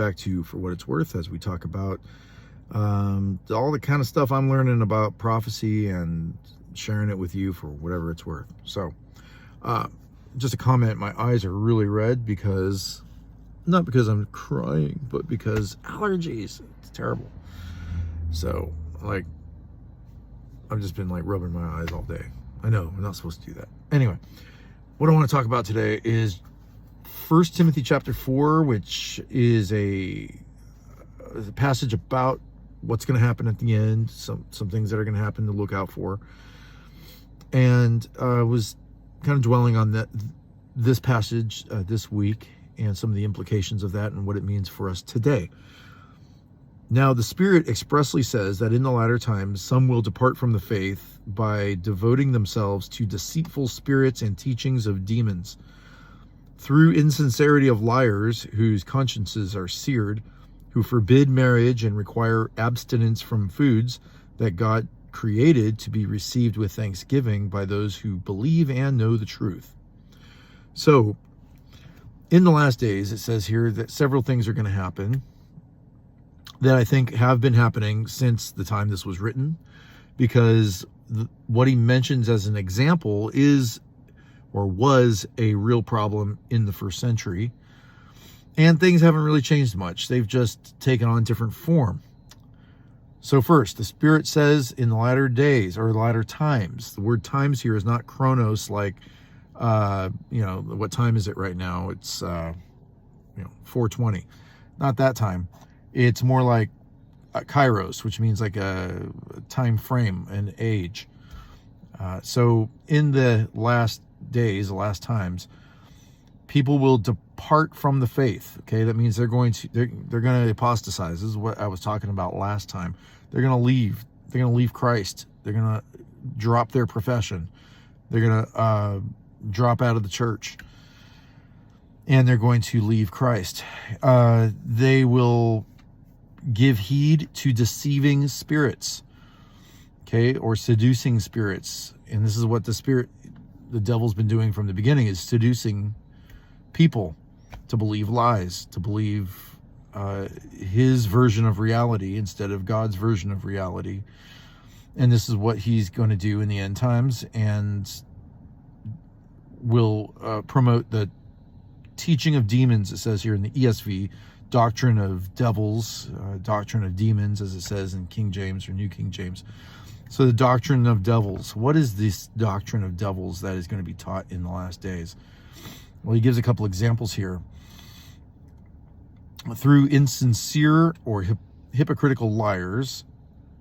back to you for what it's worth as we talk about all the kind of stuff I'm learning about prophecy and sharing it with you for whatever it's worth. So just a comment, my eyes are really red because, not because I'm crying, but because allergies. It's terrible. So like, I've just been like rubbing my eyes all day. I know I'm not supposed to do that. Anyway, what I want to talk about today is 1 Timothy chapter 4, which is a passage about what's going to happen at the end, some things that are going to happen to look out for. And I was kind of dwelling on this passage this week and some of the implications of that and what it means for us today. Now, the Spirit expressly says that in the latter times, some will depart from the faith by devoting themselves to deceitful spirits and teachings of demons, through insincerity of liars whose consciences are seared, who forbid marriage and require abstinence from foods that God created to be received with thanksgiving by those who believe and know the truth. So, in the last days, it says here that several things are going to happen that I think have been happening since the time this was written, because what he mentions as an example is or was a real problem in the first century, and things haven't really changed much. They've just taken on different form. So first, the Spirit says in the latter days or latter times. The word times here is not chronos, like what time is it right now? It's 4:20. Not that time. It's more like kairos, which means like a time frame, an age. So in the last days, the last times, people will depart from the faith. Okay, that means they're going to apostatize. This is what I was talking about last time. They're going to leave. They're going to leave Christ. They're going to drop their profession. They're going to drop out of the church, and they're going to leave Christ. They will give heed to deceiving spirits, okay, or seducing spirits. And this is what the devil's been doing from the beginning, is seducing people to believe lies, to believe his version of reality instead of God's version of reality. And this is what he's going to do in the end times, and will promote the teaching of demons, it says here in the ESV, doctrine of devils, doctrine of demons, as it says in King James or New King James. So the doctrine of devils. What is this doctrine of devils that is going to be taught in the last days? Well, he gives a couple examples here. Through insincere or hypocritical liars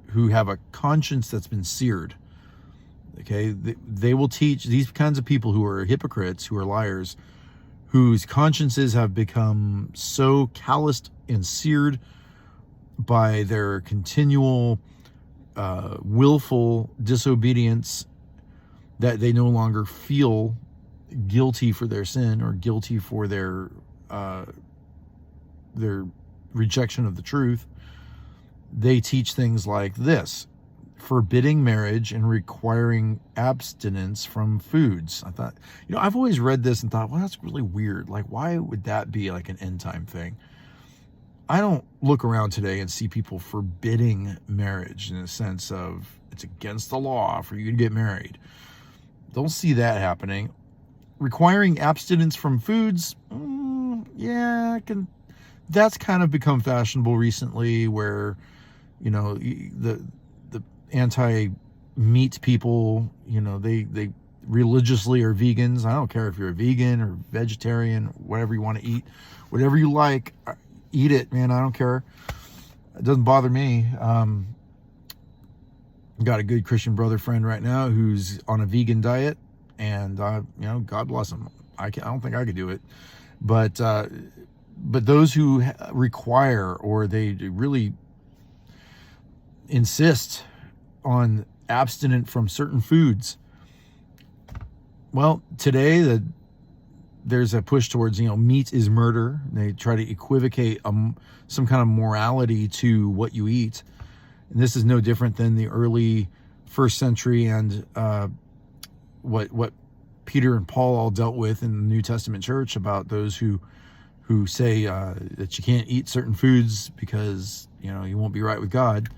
who have a conscience that's been seared. Okay, they will teach these kinds of people who are hypocrites, who are liars, whose consciences have become so calloused and seared by their continual willful disobedience that they no longer feel guilty for their sin or guilty for their rejection of the truth. They teach things like this: forbidding marriage and requiring abstinence from foods. I thought, I've always read this and thought, well, that's really weird. Like, why would that be like an end time thing? I don't look around today and see people forbidding marriage in a sense of it's against the law for you to get married. Don't see that happening. Requiring abstinence from foods, that's kind of become fashionable recently, where, the anti-meat people, they religiously are vegans. I don't care if you're a vegan or vegetarian, whatever you want to eat, whatever you like, eat it, man. I don't care. It doesn't bother me. Got a good Christian brother friend right now who's on a vegan diet, and God bless him. I don't think I could do it, but those who require, or they really insist on abstinent from certain foods. Well, today there's a push towards, meat is murder. They try to equivocate some kind of morality to what you eat. And this is no different than the early first century and what Peter and Paul all dealt with in the New Testament church about those who who say that you can't eat certain foods because, you won't be right with God.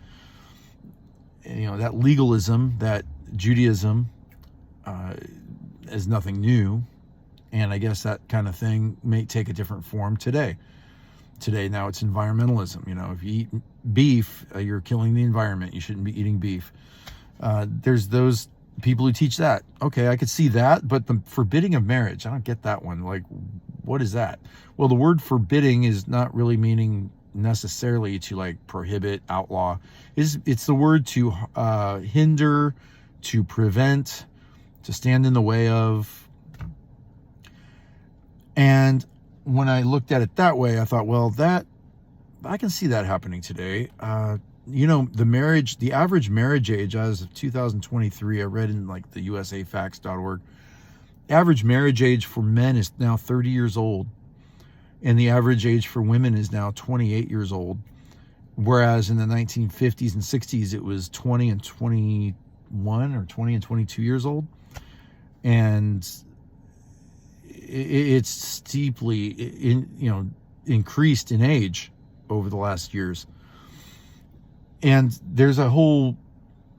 And, that legalism, that Judaism is nothing new. And I guess that kind of thing may take a different form today. Now it's environmentalism. If you eat beef, you're killing the environment. You shouldn't be eating beef. There's those people who teach that. Okay, I could see that, but the forbidding of marriage, I don't get that one. Like, what is that? Well, the word forbidding is not really meaning necessarily to like prohibit, outlaw. It's the word to hinder, to prevent, to stand in the way of. And when I looked at it that way, I thought, well, I can see that happening today. The average marriage age as of 2023, I read in like the usafacts.org, average marriage age for men is now 30 years old. And the average age for women is now 28 years old. Whereas in the 1950s and 60s, it was 20 and 21 or 20 and 22 years old. And it's steeply increased in age over the last years. And there's a whole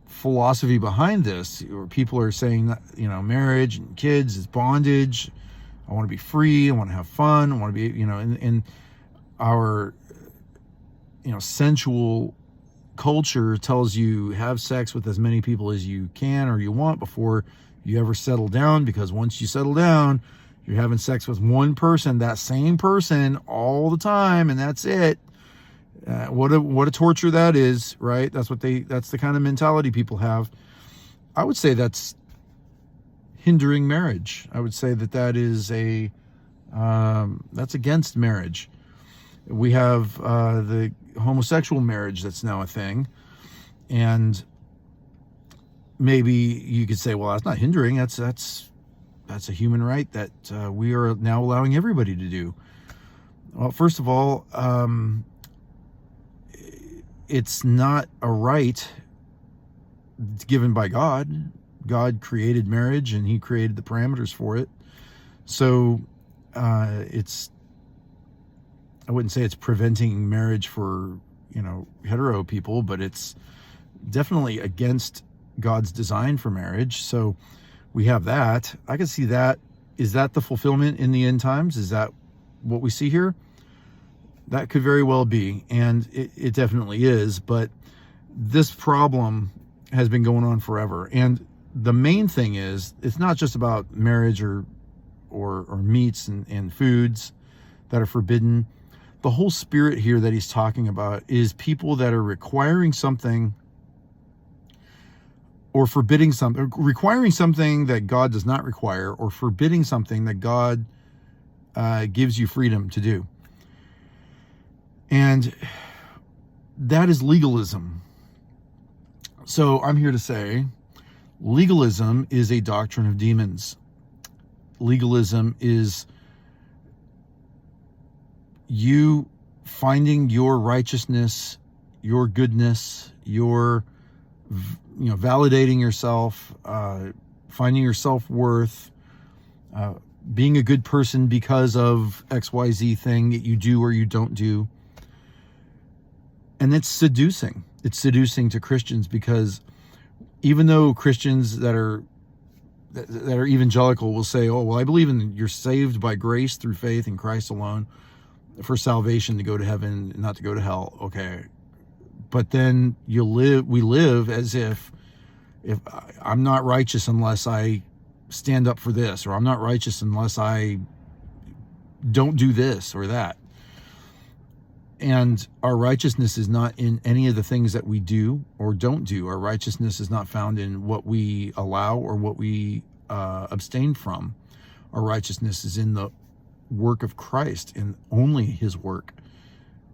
philosophy behind this, where people are saying that, marriage and kids is bondage. I want to be free. I want to have fun. I want to be, in our, sensual culture tells you have sex with as many people as you can or you want before you ever settle down, because once you settle down, you're having sex with one person, that same person all the time, and that's it. What a torture that is, right? That's the kind of mentality people have. I would say that's hindering marriage. I would say that is that's against marriage. We have the homosexual marriage that's now a thing, and maybe you could say, well, that's not hindering. That's a human right that we are now allowing everybody to do. Well, first of all, it's not a right given by God. God created marriage and he created the parameters for it. So I wouldn't say it's preventing marriage for, hetero people, but it's definitely against God's design for marriage. So we have that. I can see that. Is that the fulfillment in the end times? Is that what we see here? That could very well be, and it definitely is, but this problem has been going on forever. And the main thing is, it's not just about marriage or meats and foods that are forbidden. The whole spirit here that he's talking about is people that are requiring something or forbidding something, requiring something that God does not require, or forbidding something that God gives you freedom to do. And that is legalism. So I'm here to say legalism is a doctrine of demons. Legalism is you finding your righteousness, your goodness, your, validating yourself, finding your self-worth, being a good person because of XYZ thing that you do or you don't do. And it's seducing. It's seducing to Christians, because even though Christians that are evangelical will say, oh, well, I believe you're saved by grace through faith in Christ alone for salvation, to go to heaven, not to go to hell. Okay. But then we live as if I'm not righteous unless I stand up for this, or I'm not righteous unless I don't do this or that. And our righteousness is not in any of the things that we do or don't do. Our righteousness is not found in what we allow or what we abstain from. Our righteousness is in the work of Christ, and only his work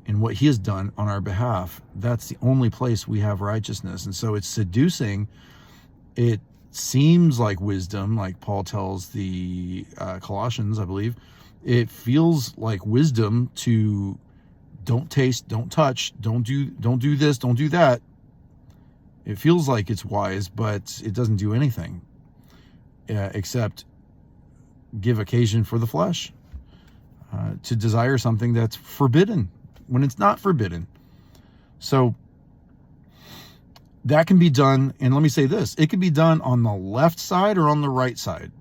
and what he has done on our behalf. That's the only place we have righteousness. And so it's seducing. It seems like wisdom, like Paul tells the Colossians, I believe. It feels like wisdom to don't taste, don't touch, don't do this, don't do that. It feels like it's wise, but it doesn't do anything except give occasion for the flesh. to desire something that's forbidden when it's not forbidden. So that can be done, and let me say this, it can be done on the left side or on the right side,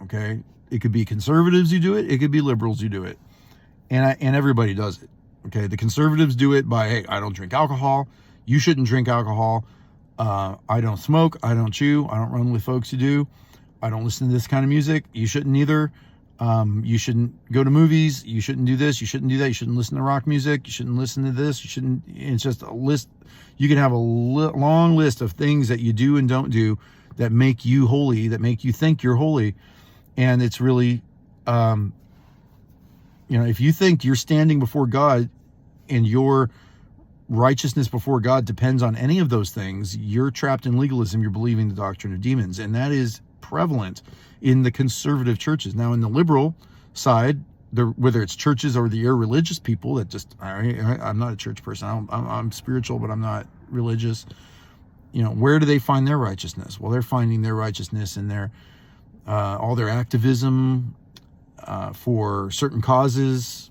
okay? It could be conservatives who do it, it could be liberals who do it, and everybody does it, okay? The conservatives do it by, hey, I don't drink alcohol, you shouldn't drink alcohol, I don't smoke, I don't chew, I don't run with folks who do, I don't listen to this kind of music, you shouldn't either. You shouldn't go to movies, you shouldn't do this, you shouldn't do that, you shouldn't listen to rock music, you shouldn't listen to this, you shouldn't, it's just a list. You can have a long list of things that you do and don't do that make you holy, that make you think you're holy. And it's really, if you think you're standing before God and your righteousness before God depends on any of those things, you're trapped in legalism, you're believing the doctrine of demons. And that is prevalent in the conservative churches. Now, in the liberal side, whether it's churches or the irreligious people that just, I'm not a church person, I'm spiritual, but I'm not religious. Where do they find their righteousness? Well, they're finding their righteousness in their all their activism for certain causes.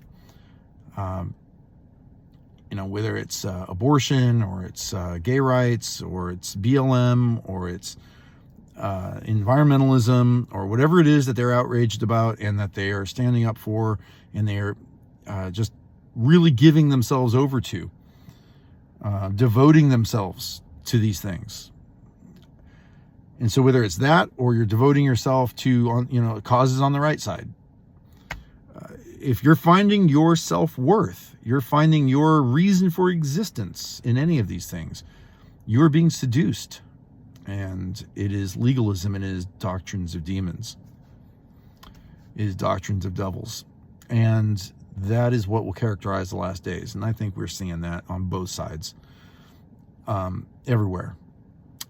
Whether it's abortion, or it's gay rights, or it's BLM, or it's environmentalism, or whatever it is that they're outraged about and that they are standing up for, and they're just really giving themselves over to, devoting themselves to these things. And so whether it's that, or you're devoting yourself to causes on the right side, if you're finding your self-worth, you're finding your reason for existence in any of these things, you're being seduced. And it is legalism, and it is doctrines of demons. It is doctrines of devils. And that is what will characterize the last days. And I think we're seeing that on both sides, everywhere.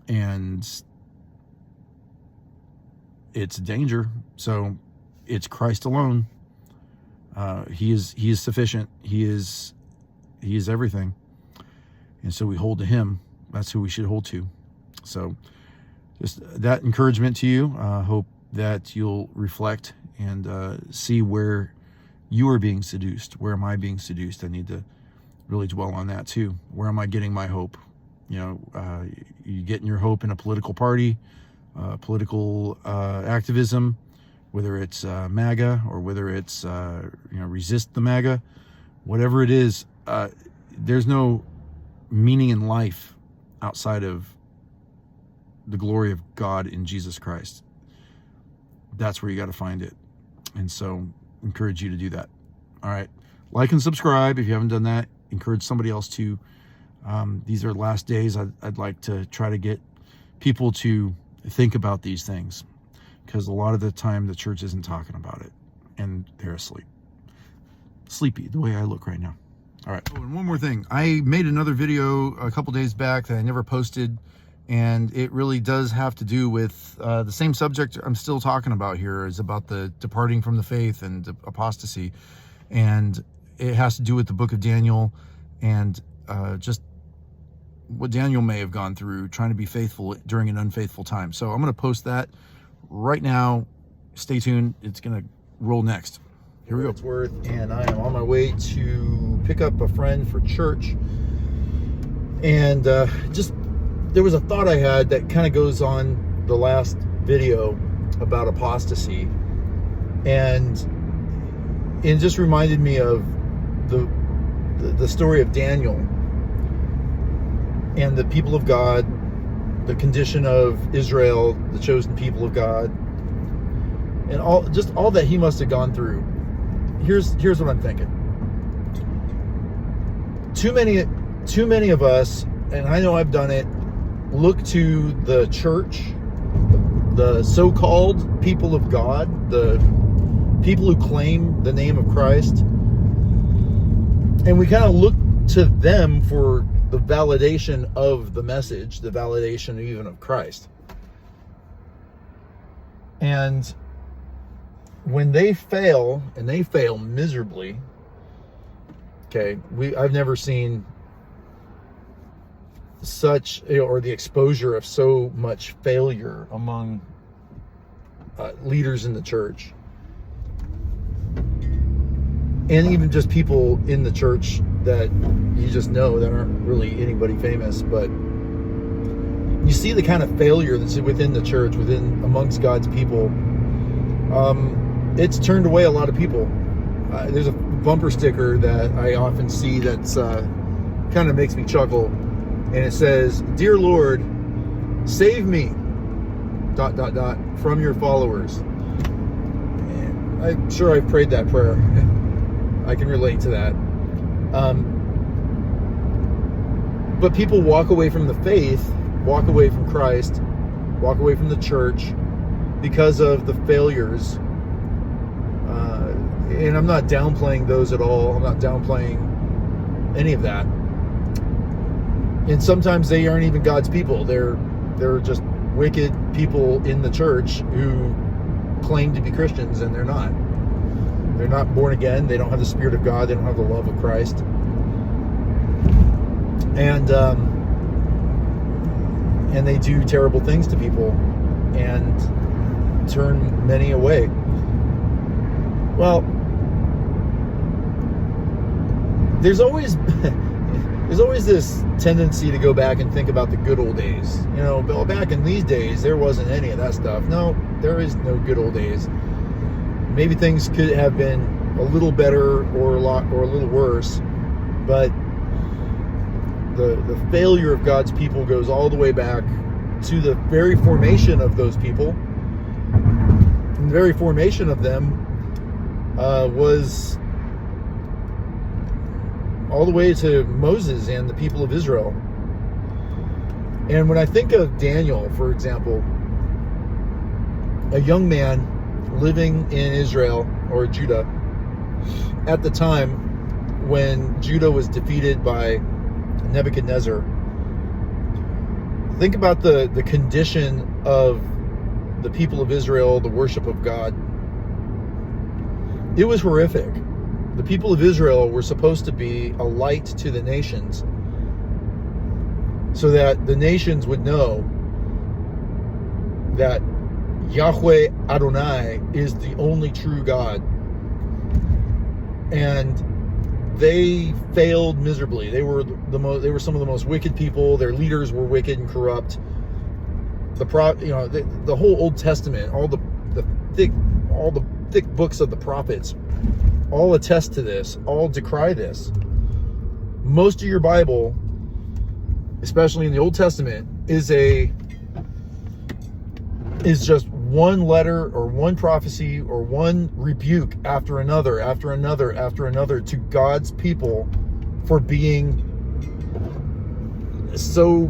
And it's a danger. So it's Christ alone. He is sufficient. He is everything. And so we hold to him. That's who we should hold to. So just that encouragement to you. Hope that you'll reflect and see where you are being seduced. Where am I being seduced? I need to really dwell on that too. Where am I getting my hope? You getting your hope in a political party, political activism, whether it's MAGA or whether it's resist the MAGA, whatever it is. There's no meaning in life outside of the glory of God in Jesus Christ. That's where you got to find it. And so encourage you to do that. All right. Like and subscribe if you haven't done that. Encourage somebody else to. These are last days. I'd like to try to get people to think about these things, because a lot of the time the church isn't talking about it and they're asleep. Sleepy, the way I look right now. All right. Oh, and one more thing. I made another video a couple days back that I never posted. And it really does have to do with the same subject I'm still talking about here, is about the departing from the faith and apostasy. And it has to do with the book of Daniel and just what Daniel may have gone through trying to be faithful during an unfaithful time. So I'm going to post that right now. Stay tuned. It's going to roll next. Here we go. It's Worth, and I am on my way to pick up a friend for church. And there was a thought I had that kind of goes on the last video about apostasy, and it just reminded me of the story of Daniel and the people of God, the condition of Israel, the chosen people of God, and all that he must have gone through. Here's what I'm thinking. Too many of us, and I know I've done it, look to the church, the so-called people of God, the people who claim the name of Christ, and we kind of look to them for the validation of the message, the validation even of Christ. And when they fail, and they fail miserably, okay, I've never seen such, or the exposure of so much failure among leaders in the church. and even just people in the church that you just know that aren't really anybody famous, but you see the kind of failure that's within the church, amongst God's people. It's turned away a lot of people. There's a bumper sticker that I often see that's kind of makes me chuckle, and it says, "Dear Lord, save me, ... from your followers." And I'm sure I've prayed that prayer. I can relate to that. But people walk away from the faith, walk away from Christ, walk away from the church because of the failures. And I'm not downplaying those at all. I'm not downplaying any of that. And sometimes they aren't even God's people. They're just wicked people in the church who claim to be Christians, and they're not. They're not born again. They don't have the Spirit of God. They don't have the love of Christ. And they do terrible things to people and turn many away. Well, there's always this tendency to go back and think about the good old days. You know, back in these days, there wasn't any of that stuff. No, there is no good old days. Maybe things could have been a little better or a little worse, but the failure of God's people goes all the way back to the very formation of those people. And the very formation of them was all the way to Moses and the people of Israel. And when I think of Daniel, for example, a young man living in Israel or Judah at the time when Judah was defeated by Nebuchadnezzar, think about the condition of the people of Israel, the worship of God. It was horrific. The people of Israel were supposed to be a light to the nations, so that the nations would know that Yahweh Adonai is the only true God. And they failed miserably. They were some of the most wicked people. Their leaders were wicked and corrupt. The whole Old Testament, all the thick books of the prophets, all attest to this, all decry this. Most of your Bible, especially in the Old Testament, is just one letter or one prophecy or one rebuke after another to God's people for being so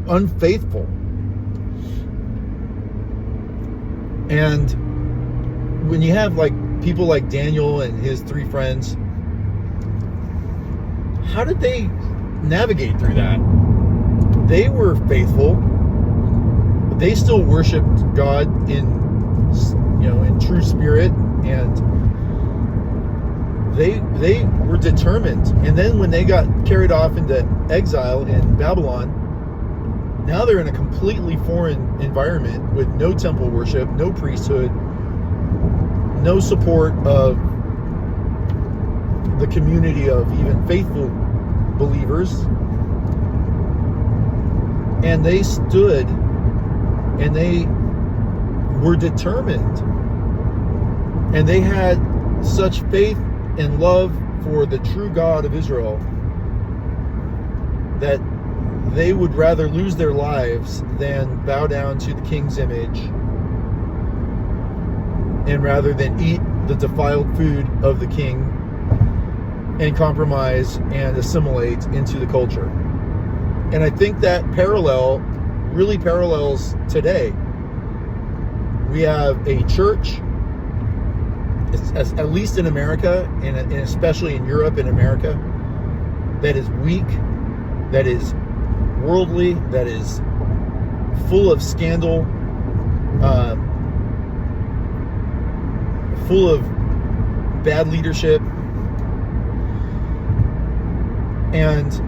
unfaithful. And when you have people like Daniel and his 3 friends, how did they navigate through that? They were faithful. They still worshipped God in true spirit, and they were determined. And then when they got carried off into exile in Babylon, now they're in a completely foreign environment with no temple worship, no priesthood, no support of the community of even faithful believers. And they stood and they were determined, and they had such faith and love for the true God of Israel that they would rather lose their lives than bow down to the king's image, and rather than eat the defiled food of the king and compromise and assimilate into the culture. And I think that really parallels today. We have a church, at least in America, and especially in Europe and America, that is weak, that is worldly, that is full of scandal, full of bad leadership, and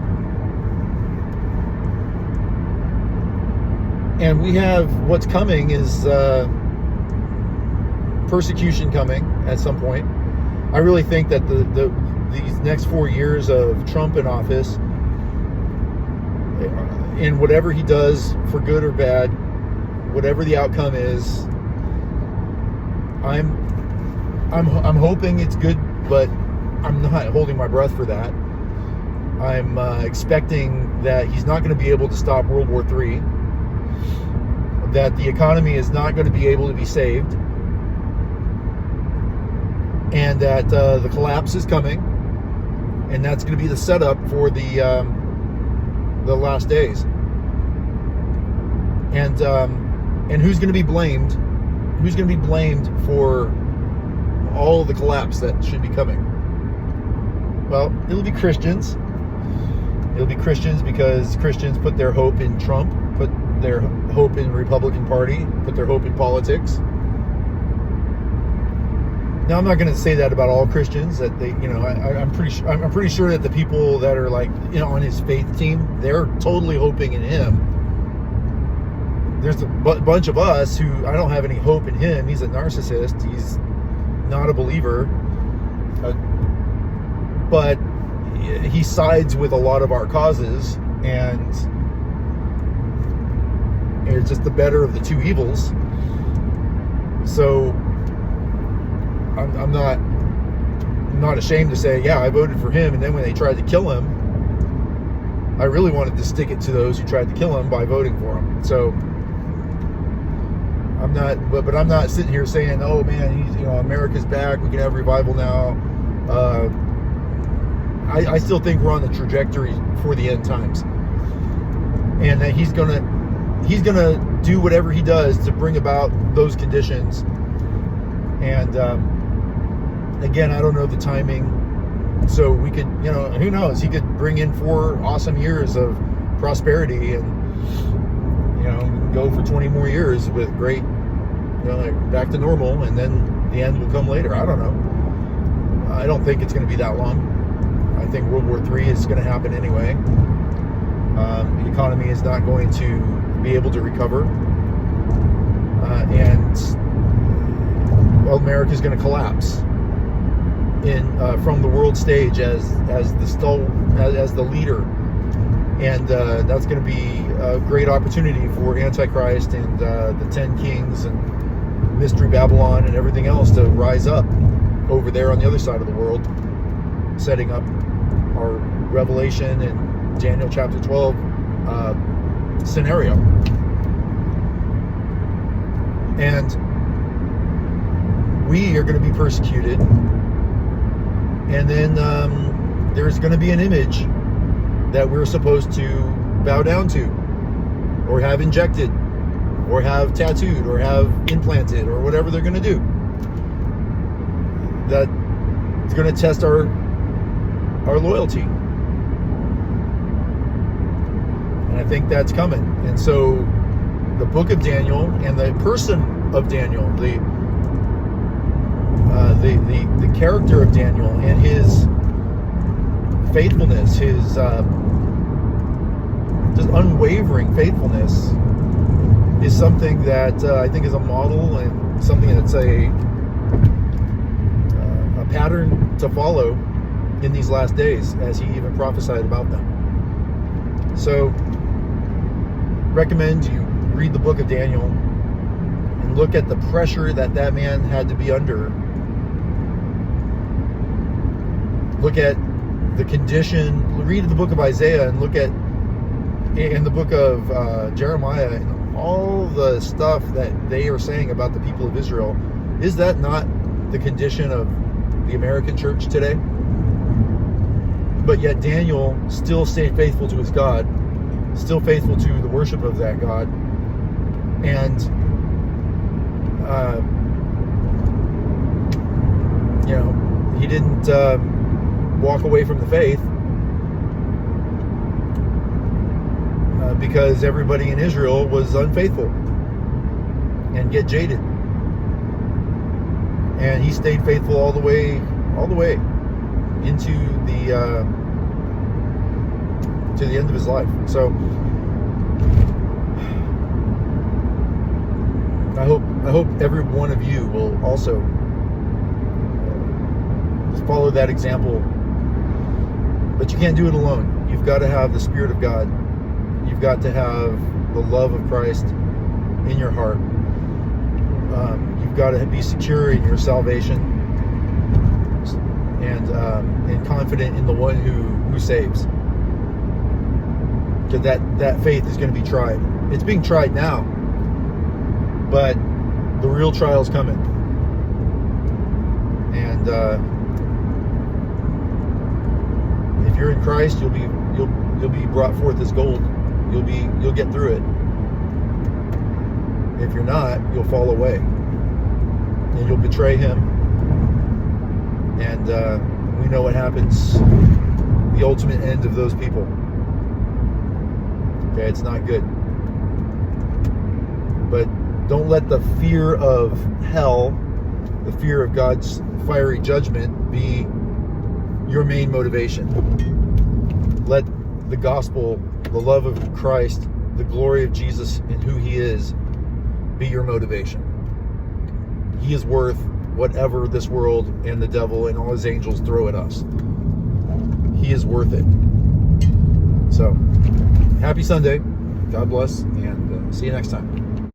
we have what's coming is persecution coming at some point. I really think that these next 4 years of Trump in office, in whatever he does, for good or bad, whatever the outcome is, I'm hoping it's good, but I'm not holding my breath for that. I'm expecting that he's not going to be able to stop World War III, that the economy is not going to be able to be saved, and that the collapse is coming, and that's going to be the setup for the last days. And who's going to be blamed? Who's going to be blamed for all the collapse that should be coming? Well, it'll be Christians. It'll be Christians because Christians put their hope in Trump, put their hope in the Republican Party, put their hope in politics. Now, I'm not going to say that about all Christians. That they, I'm pretty sure that the people that are like, on his faith team, they're totally hoping in him. There's a bunch of us who I don't have any hope in him. He's a narcissist. He's not a believer. But he sides with a lot of our causes, and it's just the better of the two evils. So I'm not ashamed to say, yeah, I voted for him, and then when they tried to kill him, I really wanted to stick it to those who tried to kill him by voting for him. So I'm not sitting here saying, oh man, he's, America's back, we can have revival now. I still think we're on the trajectory for the end times, and that he's gonna do whatever he does to bring about those conditions. And again, I don't know the timing, so we could, who knows? He could bring in 4 awesome years of prosperity, and go for 20 more years with great, back to normal, and then the end will come later. I don't know. I don't think it's going to be that long. I think World War III is going to happen anyway. The economy is not going to be able to recover, and America is going to collapse from the world stage as the leader, and that's going to be a great opportunity for Antichrist and the 10 kings and Mystery Babylon and everything else to rise up over there on the other side of the world, setting up our Revelation and Daniel chapter 12 scenario. And we are going to be persecuted, and then there's going to be an image that we're supposed to bow down to, or have injected, or have tattooed, or have implanted, or whatever they're going to do. That it's going to test our loyalty. And I think that's coming. And so the book of Daniel and the person of Daniel, the character of Daniel and his faithfulness, his just unwavering faithfulness, is something that I think is a model, and something that's a pattern to follow in these last days, as he even prophesied about them. So recommend you read the book of Daniel and look at the pressure that man had to be under. Look at the condition. Read the book of Isaiah, and look at in the book of Jeremiah, and all the stuff that they are saying about the people of Israel. Is that not the condition of the American church today? But yet Daniel still stayed faithful to his God, still faithful to the worship of that God, and he didn't walk away from the faith because everybody in Israel was unfaithful and get jaded. And he stayed faithful all the way into to the end of his life. So I hope every one of you will also follow that example. But you can't do it alone. You've got to have the Spirit of God. You've got to have the love of Christ in your heart. You've got to be secure in your salvation and confident in the one who saves. Because that faith is going to be tried. It's being tried now, but the real trial's coming. And if you're in Christ, you'll be brought forth as gold. You'll get through it. If you're not, you'll fall away, and you'll betray Him. And we know what happens. The ultimate end of those people. Okay, it's not good. But don't let the fear of hell, the fear of God's fiery judgment, be your main motivation. Let the gospel, the love of Christ, the glory of Jesus and who He is, be your motivation. He is worth whatever this world and the devil and all his angels throw at us. He is worth it. So, happy Sunday. God bless, and see you next time.